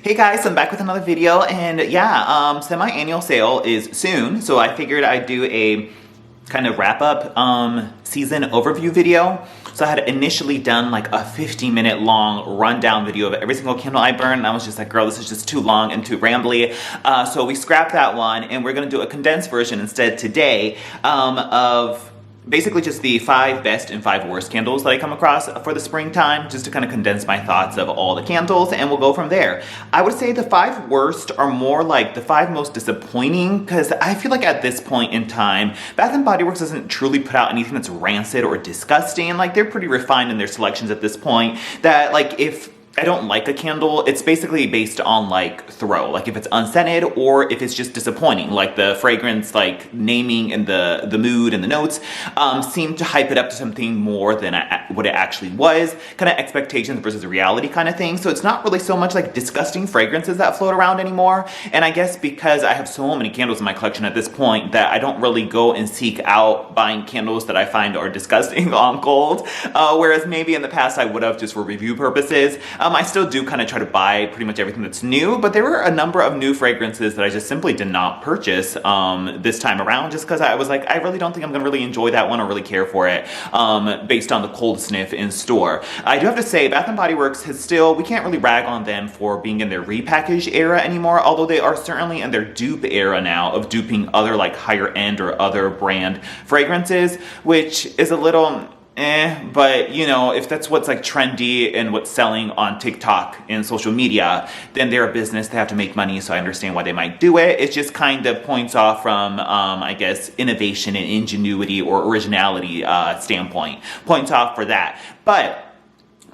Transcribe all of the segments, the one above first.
Hey guys, I'm back with another video, and yeah, semi-annual sale is soon, so I figured I'd do a kind of wrap-up season overview video. So I had initially done like a 15-minute long rundown video of every single candle I burned, and I was just like, girl, this is just too long and too rambly. So we scrapped that one, and we're gonna do a condensed version instead today of basically just the 5 best and 5 worst candles that I come across for the springtime, just to kind of condense my thoughts of all the candles, and we'll go from there. I would say the 5 worst are more like the 5 most disappointing, because I feel like at this point in time, Bath & Body Works doesn't truly put out anything that's rancid or disgusting. Like, they're pretty refined in their selections at this point, that like if I don't like a candle, it's basically based on like throw, like if it's unscented or if it's just disappointing, like the fragrance, like naming and the mood and the notes seem to hype it up to something more than what it actually was, kind of expectations versus reality kind of thing. So it's not really so much like disgusting fragrances that float around anymore. And I guess because I have so many candles in my collection at this point that I don't really go and seek out buying candles that I find are disgusting on cold, whereas maybe in the past I would have just for review purposes. I still do kind of try to buy pretty much everything that's new, but there were a number of new fragrances that I just simply did not purchase this time around, just because I was like, I really don't think I'm gonna really enjoy that one or really care for it based on the cold sniff in store. I do have to say, Bath & Body Works has still, we can't really rag on them for being in their repackaged era anymore, although they are certainly in their dupe era now of duping other like higher end or other brand fragrances, which is a little but you know, if that's what's like trendy and what's selling on TikTok and social media, then they're a business, they have to make money, so I understand why they might do it. It just kind of points off from, I guess, innovation and ingenuity or originality standpoint. Points off for that. But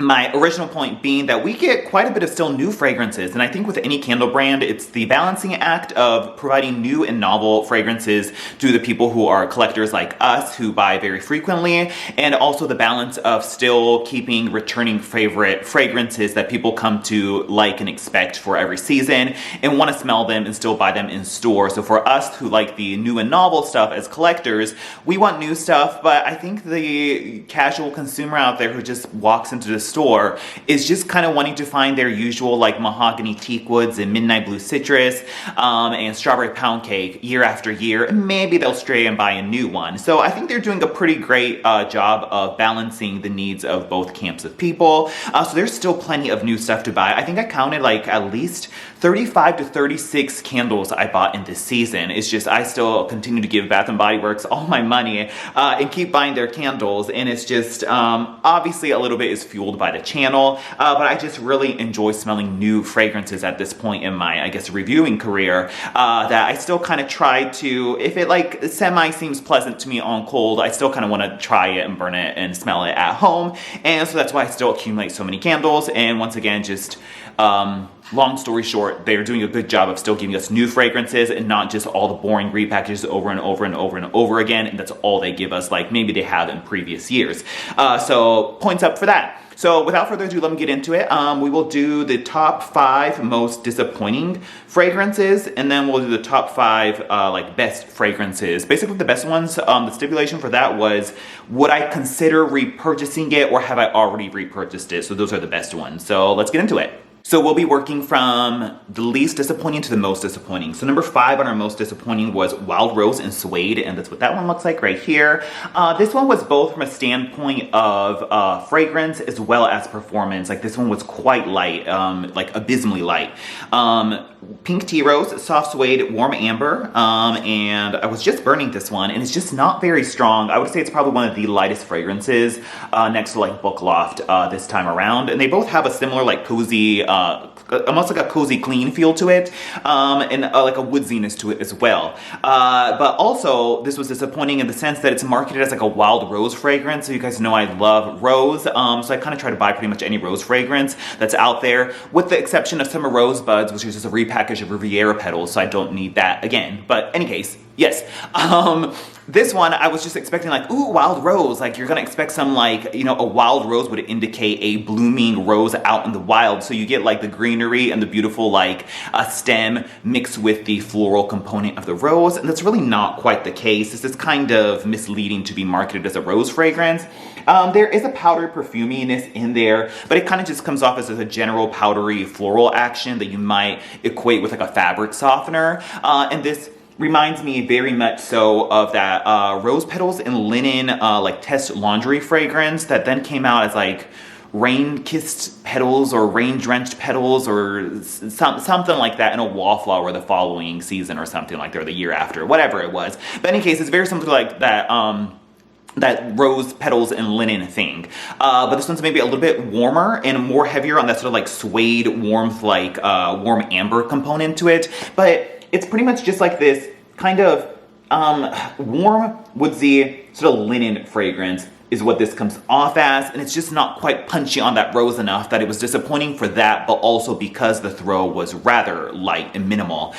my original point being that we get quite a bit of still new fragrances, and I think with any candle brand, it's the balancing act of providing new and novel fragrances to the people who are collectors like us who buy very frequently, and also the balance of still keeping returning favorite fragrances that people come to like and expect for every season and want to smell them and still buy them in store. So for us who like the new and novel stuff as collectors, we want new stuff, but I think the casual consumer out there who just walks into the store is just kind of wanting to find their usual like mahogany teak woods and midnight blue citrus and strawberry pound cake year after year, and maybe they'll stray and buy a new one. So I think they're doing a pretty great job of balancing the needs of both camps of people. So there's still plenty of new stuff to buy. I think I counted like at least 35 to 36 candles I bought in this season. It's just I still continue to give Bath & Body Works all my money and keep buying their candles, and it's just obviously a little bit is fueled by the channel, but I just really enjoy smelling new fragrances at this point in my, I guess, reviewing career, that I still kind of try to, if it like semi seems pleasant to me on cold, I still kind of want to try it and burn it and smell it at home. And so that's why I still accumulate so many candles. And once again, just long story short, they're doing a good job of still giving us new fragrances and not just all the boring repackages over and over and over and over again, and that's all they give us like maybe they have in previous years. So points up for that. So without further ado, let me get into it. We will do the top 5 most disappointing fragrances, and then we'll do the top 5 like best fragrances. Basically the best ones, the stipulation for that was, would I consider repurchasing it or have I already repurchased it? So those are the best ones. So let's get into it. So we'll be working from the least disappointing to the most disappointing. So number 5 on our most disappointing was Wild Rose and Suede, and that's what that one looks like right here. This one was both from a standpoint of fragrance as well as performance. Like this one was quite light, like abysmally light. Pink Tea Rose, Soft Suede, Warm Amber, and I was just burning this one, and it's just not very strong. I would say it's probably one of the lightest fragrances next to like Book Loft this time around, and they both have a similar like cozy, almost like a cozy clean feel to it, and like a woodsiness to it as well. But also, this was disappointing in the sense that it's marketed as like a wild rose fragrance. So you guys know I love rose, so I kind of try to buy pretty much any rose fragrance that's out there, with the exception of Summer Rosebuds, which is just a repackage of Riviera petals, so I don't need that again. But any case, yes. This one, I was just expecting like, ooh, wild rose. Like you're gonna expect some like, you know, a wild rose would indicate a blooming rose out in the wild. So you get like the greenery and the beautiful like stem mixed with the floral component of the rose. And that's really not quite the case. This is kind of misleading to be marketed as a rose fragrance. There is a powdered perfuminess in there, but it kind of just comes off as a general powdery floral action that you might equate with like a fabric softener. And this reminds me very much so of that Rose Petals and Linen like test laundry fragrance that then came out as like rain-kissed petals or rain-drenched petals or something like that in a Wallflower the following season or something like that, or the year after, whatever it was. But in any case, it's very similar to like that that Rose Petals and Linen thing. But this one's maybe a little bit warmer and more heavier on that sort of like suede warmth, like warm amber component to it. But it's pretty much just like this kind of warm, woodsy, sort of linen fragrance is what this comes off as, and it's just not quite punchy on that rose enough that it was disappointing for that, but also because the throw was rather light and minimal.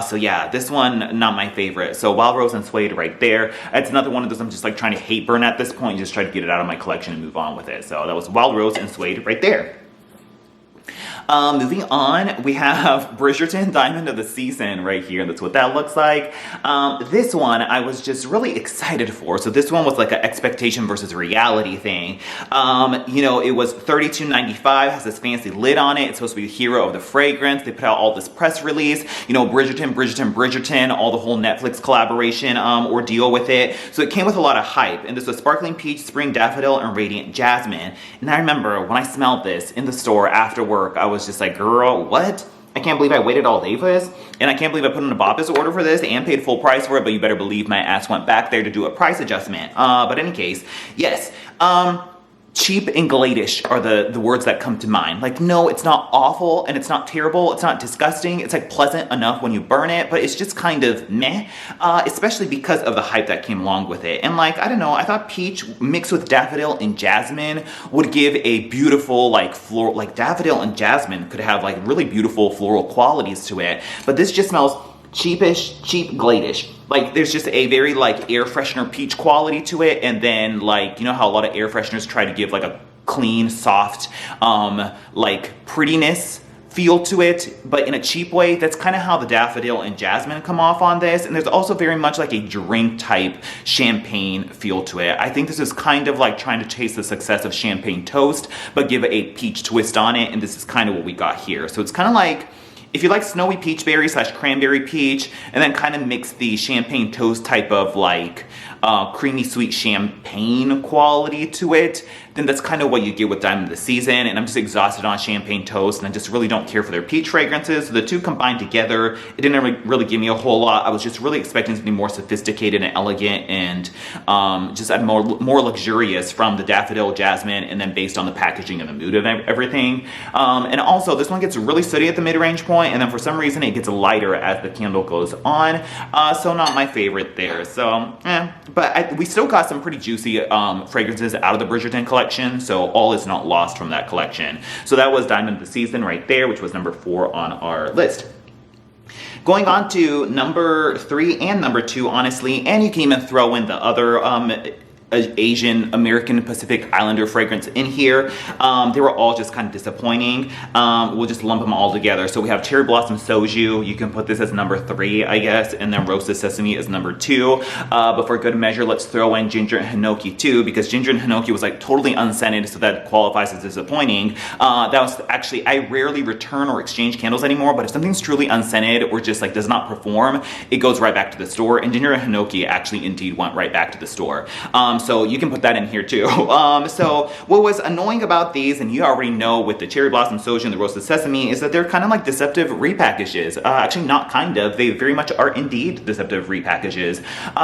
So yeah, this one, not my favorite. So Wild Rose and Suede right there. It's another one of those I'm just like trying to hate burn at this point, just try to get it out of my collection and move on with it. So that was Wild Rose and Suede right there. Moving on, we have Bridgerton Diamond of the Season right here. That's what that looks like. This one I was just really excited for. So this one was like an expectation versus reality thing. You know, it was $32.95, has this fancy lid on it. It's supposed to be the hero of the fragrance. They put out all this press release, you know, Bridgerton, all the whole Netflix collaboration ordeal with it. So it came with a lot of hype. And this was Sparkling Peach, Spring Daffodil, and Radiant Jasmine. And I remember when I smelled this in the store after work, I was just like, girl, what? I can't believe I waited all day for this, and I can't believe I put in a BOPIS order for this and paid full price for it, but you better believe my ass went back there to do a price adjustment. But in any case, yes, cheap and gladish are the words that come to mind. Like, no, it's not awful and it's not terrible. It's not disgusting. It's like pleasant enough when you burn it, but it's just kind of meh, especially because of the hype that came along with it. And like, I don't know, I thought peach mixed with daffodil and jasmine would give a beautiful like floral, like daffodil and jasmine could have like really beautiful floral qualities to it. But this just smells cheap gladish. Like there's just a very like air freshener peach quality to it, and then like, you know how a lot of air fresheners try to give like a clean, soft, like prettiness feel to it, but in a cheap way. That's kind of how the daffodil and jasmine come off on this. And there's also very much like a drink type champagne feel to it. I think this is kind of like trying to chase the success of Champagne Toast, but give it a peach twist on it. And this is kind of what we got here. So it's kind of like, if you like snowy peachberry / cranberry peach, and then kind of mix the Champagne Toast type of like creamy sweet champagne quality to it, then that's kind of what you get with Diamond of the Season. And I'm just exhausted on Champagne Toast, and I just really don't care for their peach fragrances. So the two combined together, it didn't really give me a whole lot. I was just really expecting to be more sophisticated and elegant and just more luxurious from the daffodil, jasmine, and then based on the packaging and the mood of everything. And also, this one gets really sooty at the mid-range point, and then for some reason it gets lighter as the candle goes on. So not my favorite there. So, but we still got some pretty juicy fragrances out of the Bridgerton collection, so all is not lost from that collection. So that was Diamond of the Season right there, which was number 4 on our list. Going on to number 3 and number 2, honestly, and you can even throw in the other Asian American Pacific Islander fragrance in here. They were all just kind of disappointing. We'll just lump them all together. So we have Cherry Blossom Soju. You can put this as number 3, I guess, and then Roasted Sesame is number 2. But for good measure, let's throw in Ginger and Hinoki too, because Ginger and Hinoki was like totally unscented, so that qualifies as disappointing. That was actually, I rarely return or exchange candles anymore, but if something's truly unscented or just like does not perform, it goes right back to the store. And Ginger and Hinoki actually indeed went right back to the store. So you can put that in here too. So what was annoying about these, and you already know with the Cherry Blossom Soju and the Roasted Sesame, is that they're kind of like deceptive repackages. Actually not kind of, they very much are indeed deceptive repackages.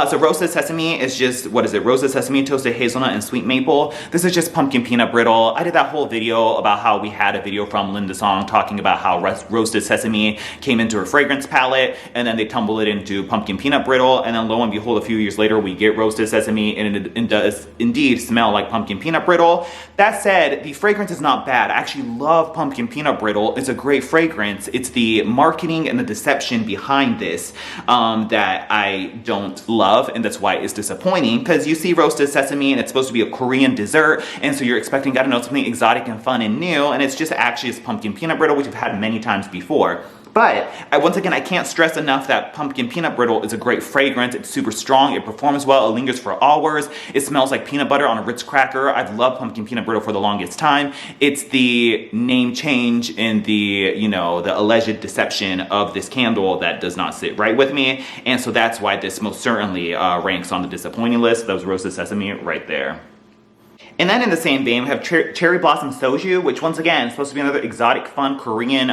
So Roasted Sesame is just, what is it? Roasted Sesame, Toasted Hazelnut, and Sweet Maple. This is just Pumpkin Peanut Brittle. I did that whole video about how we had a video from Linda Song talking about how Roasted Sesame came into her fragrance palette, and then they tumble it into Pumpkin Peanut Brittle, and then lo and behold, a few years later, we get Roasted Sesame, and it and does indeed smell like pumpkin peanut brittle. That said, the fragrance is not bad. I actually love pumpkin peanut brittle. It's a great fragrance. It's the marketing and the deception behind this that I don't love, and that's why it's disappointing, because you see roasted sesame and it's supposed to be a Korean dessert, and so you're expecting, I don't know, something exotic and fun and new, and it's just actually this pumpkin peanut brittle, which I've had many times before. But once again, I can't stress enough that pumpkin peanut brittle is a great fragrance. It's super strong. It performs well. It lingers for hours. It smells like peanut butter on a Ritz cracker. I've loved pumpkin peanut brittle for the longest time. It's the name change and the, the alleged deception of this candle that does not sit right with me. And so that's why this most certainly ranks on the disappointing list. That was roasted sesame right there. And then in the same vein, we have Cherry Blossom Soju, which once again is supposed to be another exotic, fun Korean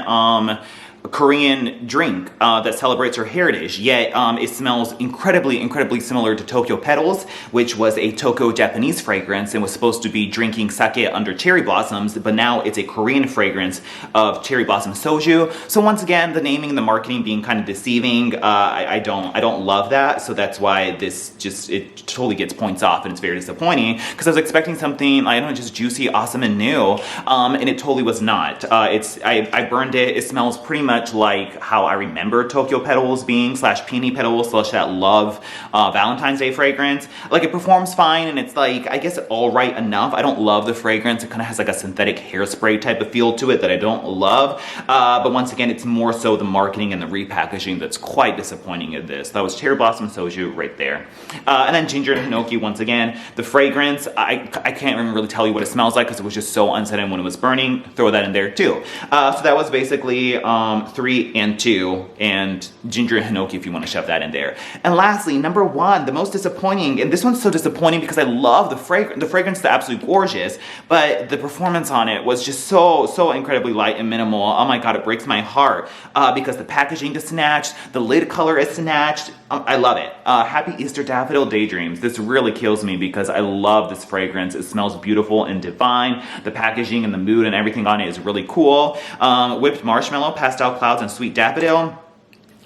drink that celebrates her heritage, yet it smells incredibly similar to Tokyo Petals, which was a Tokyo Japanese fragrance and was supposed to be drinking sake under cherry blossoms, but now it's a Korean fragrance of Cherry Blossom Soju. So once again, the naming and the marketing being kind of deceiving. I don't love that, so that's why it totally gets points off, and it's very disappointing, because I was expecting something, I don't know, just juicy, awesome, and new, and it totally was not. I burned it. It smells pretty much like how I remember Tokyo Petals being, / Peony Petals, / that Love Valentine's Day fragrance. Like, it performs fine, and it's like, I guess, all right enough. I don't love the fragrance. It kind of has like a synthetic hairspray type of feel to it that I don't love. But once again, it's more so the marketing and the repackaging that's quite disappointing in this. That was Cherry Blossom Soju right there. And then Ginger and Hinoki, once again. The fragrance, I can't even really tell you what it smells like because it was just so unsettling when it was burning. Throw that in there too. So that was basically 3 and 2, and Ginger and Hinoki if you want to shove that in there. And lastly, number 1, the most disappointing, and this one's so disappointing because I love the fragrance. The fragrance is absolutely gorgeous, but the performance on it was just so incredibly light and minimal. Oh my god, it breaks my heart because the packaging is snatched, the lid color is snatched. I love it. Happy Easter Daffodil Daydreams. This really kills me because I love this fragrance. It smells beautiful and divine. The packaging and the mood and everything on it is really cool. Whipped marshmallow, pastel clouds, and sweet daffodil.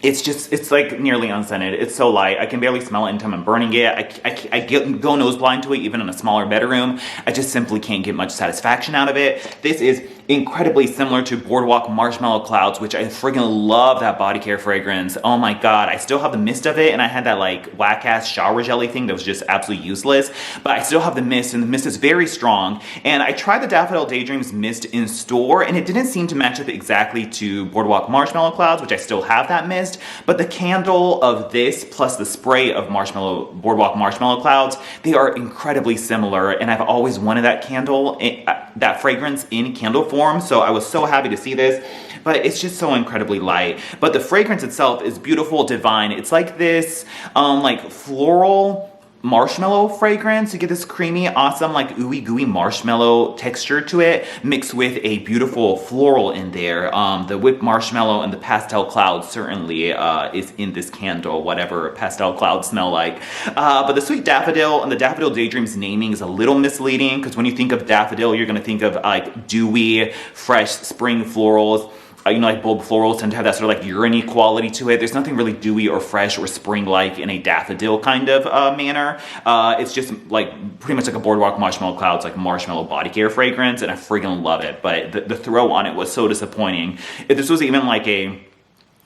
It's like nearly unscented. It's so light. I can barely smell it anytime I'm burning it. I go nose blind to it even in a smaller bedroom. I just simply can't get much satisfaction out of it. This is incredibly similar to Boardwalk Marshmallow Clouds, which I friggin' love that body care fragrance. Oh my god, I still have the mist of it, and I had that like whack-ass shower jelly thing that was just absolutely useless, but I still have the mist, and the mist is very strong. And I tried the Daffodil Daydreams mist in store, and it didn't seem to match up exactly to Boardwalk Marshmallow Clouds, which I still have that mist, but the candle of this plus the spray of Boardwalk Marshmallow Clouds, they are incredibly similar, and I've always wanted that candle, that fragrance in candle form. So I was so happy to see this, but it's just so incredibly light. But the fragrance itself is beautiful, divine. It's like this, like floral marshmallow fragrance. You get this creamy, awesome, like ooey gooey marshmallow texture to it, mixed with a beautiful floral in there. The whipped marshmallow and the pastel cloud certainly is in this candle, whatever pastel clouds smell like. But the sweet daffodil and the Daffodil Daydreams naming is a little misleading, because when you think of daffodil, you're going to think of like dewy, fresh spring florals. Like bulb florals tend to have that sort of like urine-y quality to it. There's nothing really dewy or fresh or spring-like in a daffodil kind of manner. It's just like pretty much like a Boardwalk Marshmallow Clouds, like marshmallow body care fragrance, and I friggin' love it. But the throw on it was so disappointing. If this was even like a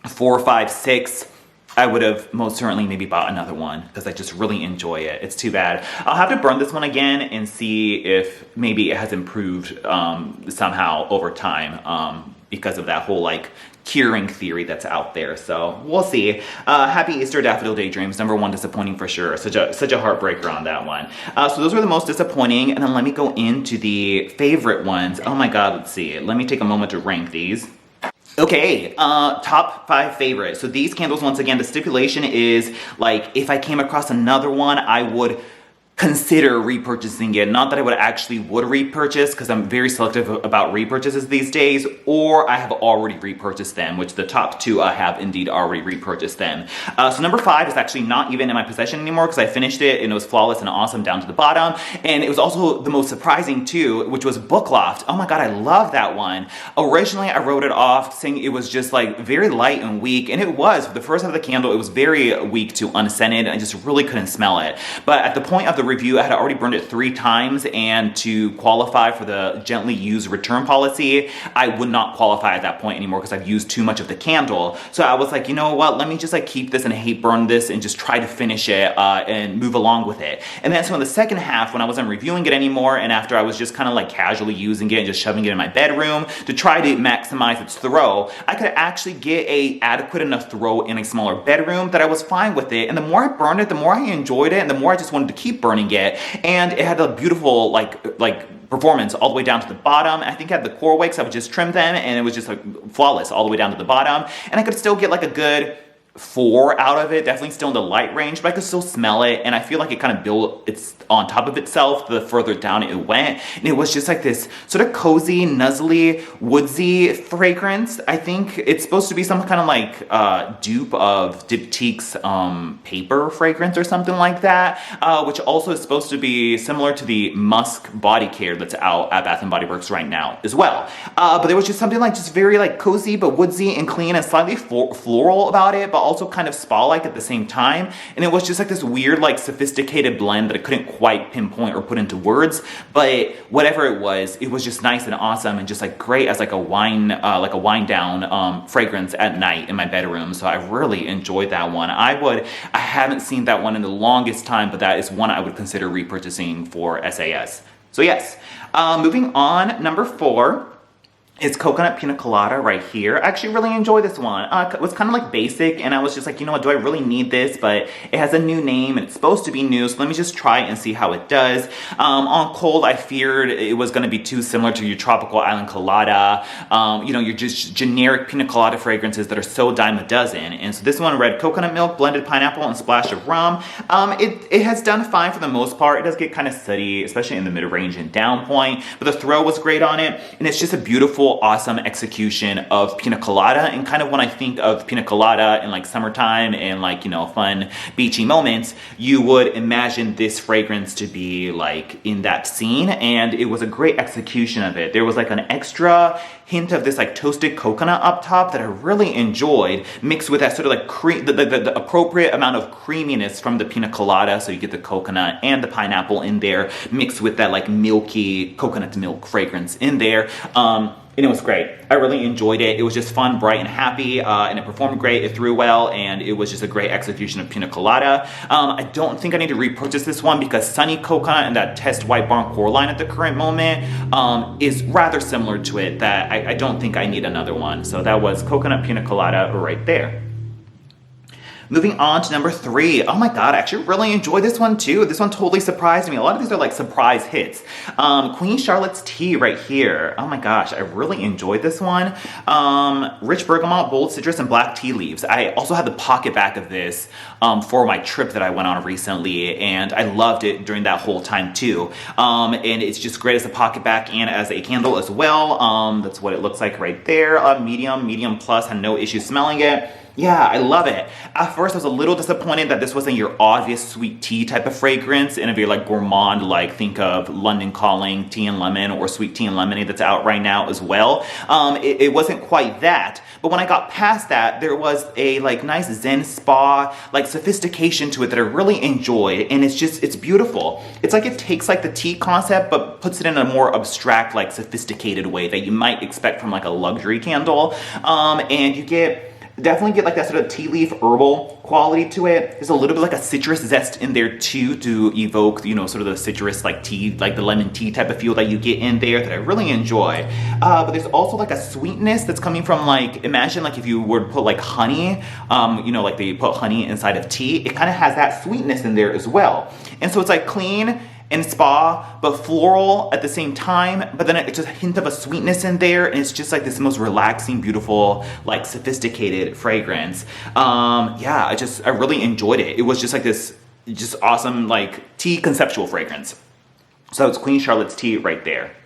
4, 5, 6, I would have most certainly maybe bought another one because I just really enjoy it. It's too bad. I'll have to burn this one again and see if maybe it has improved somehow over time because of that whole like curing theory that's out there. So we'll see. Happy Easter Daffodil Daydreams, number 1 disappointing for sure. Such a heartbreaker on that one. So those were the most disappointing, and then let me go into the favorite ones. Oh my god, let's see. Let me take a moment to rank these. Okay, top 5 favorites. So these candles, once again, the stipulation is like if I came across another one, I would consider repurchasing it. Not that I would repurchase, because I'm very selective about repurchases these days, or I have already repurchased them, which the top 2 I have indeed already repurchased them. So number 5 is actually not even in my possession anymore because I finished it and it was flawless and awesome down to the bottom. And it was also the most surprising too, which was Bookloft. Oh my god, I love that one. Originally I wrote it off saying it was just like very light and weak, and it was. For the first half of the candle, it was very weak to unscented, and I just really couldn't smell it. But at the point of the review, I had already burned it 3 times, and to qualify for the gently used return policy, I would not qualify at that point anymore because I've used too much of the candle. So I was like, you know what, let me just like keep this and hate burn this and just try to finish it and move along with it. And then so in the second half, when I wasn't reviewing it anymore, and after I was just kind of like casually using it and just shoving it in my bedroom to try to maximize its throw, I could actually get a adequate enough throw in a smaller bedroom that I was fine with it. And the more I burned it, the more I enjoyed it, and the more I just wanted to keep burning it. And it had a beautiful like performance all the way down to the bottom. I think I had the core wicks, I would just trim them, and it was just like flawless all the way down to the bottom. And I could still get like a good 4 out of it, definitely still in the light range, but I could still smell it, and I feel like it kind of built it's on top of itself the further down it went, and it was just like this sort of cozy, nuzzly, woodsy fragrance. I think it's supposed to be some kind of like dupe of Diptyque's paper fragrance or something like that, which also is supposed to be similar to the Musk body care that's out at Bath & Body Works right now as well. But there was just something like just very like cozy but woodsy and clean and slightly floral about it, but also kind of spa-like at the same time. And it was just like this weird, like sophisticated blend that I couldn't quite pinpoint or put into words, but whatever it was just nice and awesome and just like great as like a wine down fragrance at night in my bedroom. So I really enjoyed that one. I haven't seen that one in the longest time, but that is one I would consider repurchasing for SAS. So yes, moving on, number 4. It's Coconut Pina Colada right here. I actually really enjoy this one. It was kind of like basic, and I was just like, you know what, do I really need this? But it has a new name, and it's supposed to be new, so let me just try and see how it does. On cold, I feared it was going to be too similar to your Tropical Island Colada, you know, your just generic Pina Colada fragrances that are so dime a dozen. And so this one read coconut milk, blended pineapple, and splash of rum. It has done fine for the most part. It does get kind of sooty, especially in the mid-range and down point, but the throw was great on it, and it's just a beautiful, awesome execution of pina colada. And kind of when I think of pina colada in like summertime and like, you know, fun beachy moments, you would imagine this fragrance to be like in that scene, and it was a great execution of it. There was like an extra hint of this like toasted coconut up top that I really enjoyed, mixed with that sort of like the appropriate amount of creaminess from the pina colada, so you get the coconut and the pineapple in there, mixed with that like milky coconut milk fragrance in there. And it was great. I really enjoyed it. It was just fun, bright, and happy, and it performed great. It threw well, and it was just a great execution of Pina Colada. I don't think I need to repurchase this one because Sunny Coconut and that Test White Barn Core line at the current moment is rather similar to it, that I don't think I need another one. So that was Coconut Pina Colada right there. Moving on to number 3. Oh my god, I actually really enjoyed this one too. This one totally surprised me. A lot of these are like surprise hits. Queen Charlotte's Tea right here. Oh my gosh, I really enjoyed this one. Rich bergamot, bold citrus, and black tea leaves. I also had the pocket back of this for my trip that I went on recently, and I loved it during that whole time too. And it's just great as a pocket back and as a candle as well. That's what it looks like right there. Medium plus, had no issue smelling it. Yeah, I love it. At first, I was a little disappointed that this wasn't your obvious sweet tea type of fragrance, and if you're like gourmand, like think of London Calling Tea and Lemon or Sweet Tea and Lemonade that's out right now as well. It wasn't quite that, but when I got past that, there was a like nice zen spa, like sophistication to it that I really enjoyed, and it's beautiful. It's like it takes like the tea concept, but puts it in a more abstract, like sophisticated way that you might expect from like a luxury candle, and you definitely get like that sort of tea leaf herbal quality to it. There's a little bit like a citrus zest in there too to evoke, you know, sort of the citrus like tea, like the lemon tea type of feel that you get in there that I really enjoy. But there's also like a sweetness that's coming from like, imagine like if you were to put like honey, you know, like they put honey inside of tea, it kind of has that sweetness in there as well. And so it's like clean and spa, but floral at the same time, but then it's just a hint of a sweetness in there, and it's just like this most relaxing, beautiful, like sophisticated fragrance. Yeah, I really enjoyed it. It was just like this just awesome like tea conceptual fragrance. So it's Queen Charlotte's Tea right there.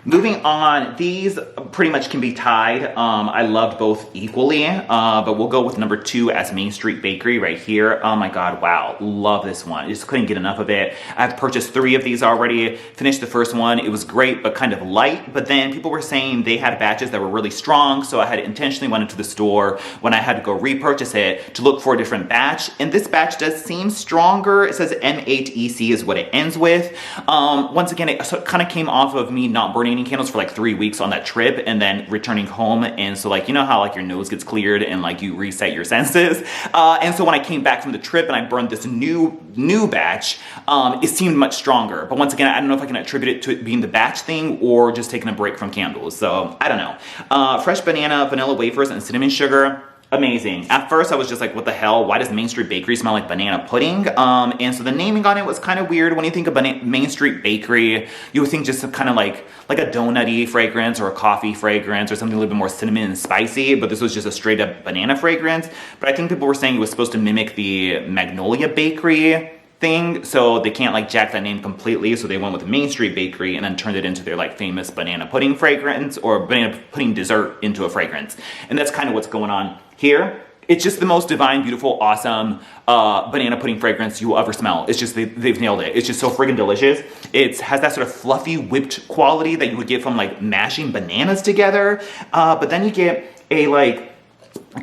Moving on, these pretty much can be tied. I loved both equally, but we'll go with number 2 as Main Street Bakery right here. Oh my god, wow, love this one. I just couldn't get enough of it. I've purchased 3 of these already, finished the first one. It was great, but kind of light, but then people were saying they had batches that were really strong, so I had intentionally went into the store when I had to go repurchase it to look for a different batch, and this batch does seem stronger. It says M8EC is what it ends with. Once again, it kind of came off of me not burning any candles for like 3 weeks on that trip and then returning home, and so like, you know how like your nose gets cleared and like you reset your senses, and so when I came back from the trip and I burned this new batch, it seemed much stronger. But once again, I don't know if I can attribute it to it being the batch thing or just taking a break from candles, so I don't know. Fresh banana, vanilla wafers, and cinnamon sugar. Amazing. At first I was just like, what the hell? Why does Main Street Bakery smell like banana pudding? And so the naming on it was kind of weird. When you think of Main Street Bakery, you would think just kind of like a donut-y fragrance or a coffee fragrance or something a little bit more cinnamon and spicy, but this was just a straight up banana fragrance. But I think people were saying it was supposed to mimic the Magnolia Bakery thing, so they can't like jack that name completely, so they went with Main Street Bakery and then turned it into their like famous banana pudding fragrance or banana pudding dessert into a fragrance. And that's kind of what's going on here. It's just the most divine, beautiful, awesome banana pudding fragrance you will ever smell. It's just, they've nailed it. It's just so friggin' delicious. It has that sort of fluffy, whipped quality that you would get from like mashing bananas together. But then you get a like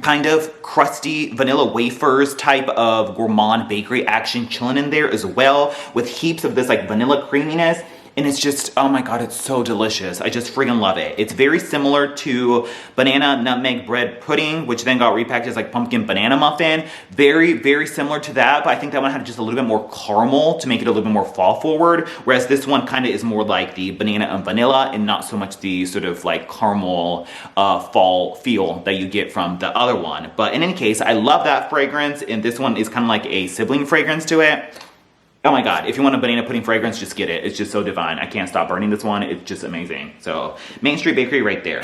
kind of crusty vanilla wafers type of gourmand bakery action chilling in there as well, with heaps of this like vanilla creaminess. And it's just, oh my god, it's so delicious. I just friggin' love it. It's very similar to banana nutmeg bread pudding, which then got repackaged as like pumpkin banana muffin. Very, very similar to that, but I think that one had just a little bit more caramel to make it a little bit more fall forward, whereas this one kind of is more like the banana and vanilla and not so much the sort of like caramel fall feel that you get from the other one. But in any case, I love that fragrance, and this one is kind of like a sibling fragrance to it. Oh my god, if you want a banana pudding fragrance, just get it. It's just so divine. I can't stop burning this one. It's just amazing. So, Main Street Bakery right there.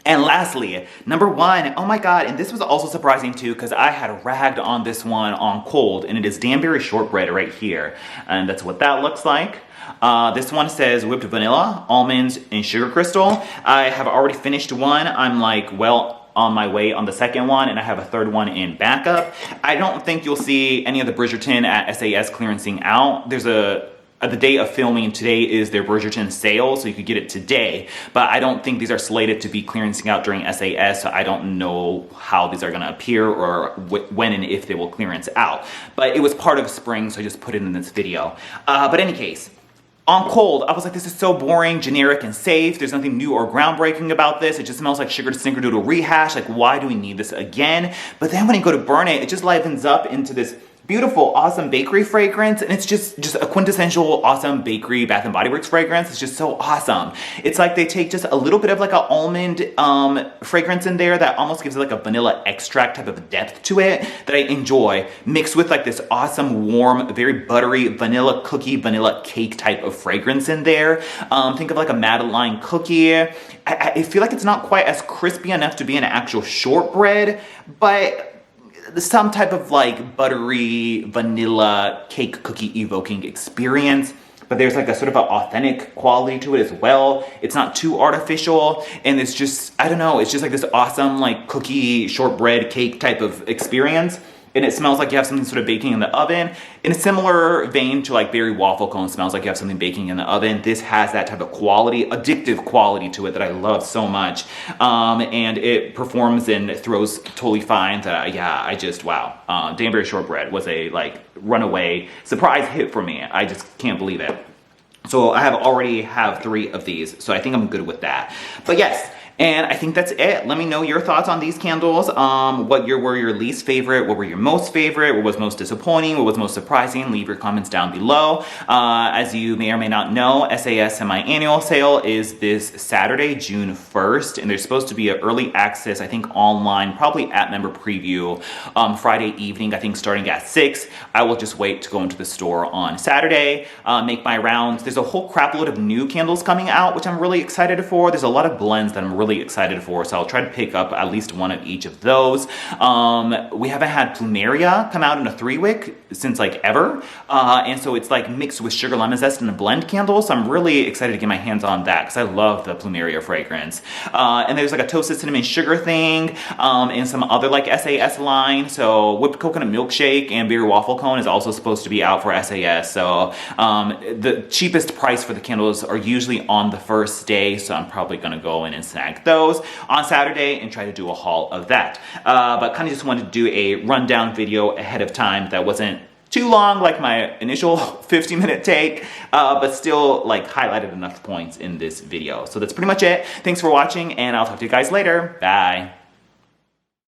And lastly, number 1, oh my god, and this was also surprising too because I had ragged on this one on Cold, and it is Danbury Shortbread right here. And that's what that looks like. This one says whipped vanilla, almonds, and sugar crystal. I have already finished one. I'm like, well, on my way on the second one, and I have a third one in backup. I don't think you'll see any of the Bridgerton at SAS clearancing out. There's at the day of filming, today is their Bridgerton sale, so you could get it today, but I don't think these are slated to be clearancing out during SAS, so I don't know how these are gonna appear or when and if they will clearance out. But it was part of spring, so I just put it in this video. But in any case, on Cold, I was like, this is so boring, generic, and safe. There's nothing new or groundbreaking about this. It just smells like sugar snickerdoodle rehash. Like, why do we need this again? But then when you go to burn it, it just livens up into this beautiful, awesome bakery fragrance, and it's just a quintessential awesome bakery Bath & Body Works fragrance. It's just so awesome. It's like they take just a little bit of like an almond fragrance in there that almost gives it like a vanilla extract type of depth to it that I enjoy, mixed with like this awesome, warm, very buttery vanilla cookie, vanilla cake type of fragrance in there. Think of like a Madeline cookie. I feel like it's not quite as crispy enough to be an actual shortbread, but some type of like buttery vanilla cake cookie evoking experience. But there's like a sort of an authentic quality to it as well. It's not too artificial, and it's just, I don't know, it's just like this awesome like cookie shortbread cake type of experience. And it smells like you have something sort of baking in the oven. In a similar vein to like berry waffle cone smells like you have something baking in the oven. This has that type of quality, addictive quality to it that I love so much. And it performs and throws totally fine. That yeah, I just, wow. Danbury Shortbread was a like runaway surprise hit for me. I just can't believe it. So I already have 3 of these, so I think I'm good with that. But yes, and I think that's it. Let me know your thoughts on these candles. What were your least favorite? What were your most favorite? What was most disappointing? What was most surprising? Leave your comments down below. As you may or may not know, SAS semi-annual sale is this Saturday, June 1st, and there's supposed to be an early access, I think online, probably at member preview, Friday evening, I think starting at 6. I will just wait to go into the store on Saturday, make my rounds. There's a whole crap load of new candles coming out, which I'm really excited for. There's a lot of blends that I'm really really excited for. So I'll try to pick up at least one of each of those. We haven't had Plumeria come out in a 3-wick since like ever. And so it's like mixed with sugar lemon zest in a blend candle. So I'm really excited to get my hands on that because I love the Plumeria fragrance. And there's like a toasted cinnamon sugar thing, and some other like SAS line. So whipped coconut milkshake and berry waffle cone is also supposed to be out for SAS. So the cheapest price for the candles are usually on the first day. So I'm probably gonna go in and snag those on Saturday and try to do a haul of that. But kind of just wanted to do a rundown video ahead of time that wasn't too long like my initial 50-minute take, but still like highlighted enough points in this video. So that's pretty much it. Thanks for watching, and I'll talk to you guys later. Bye.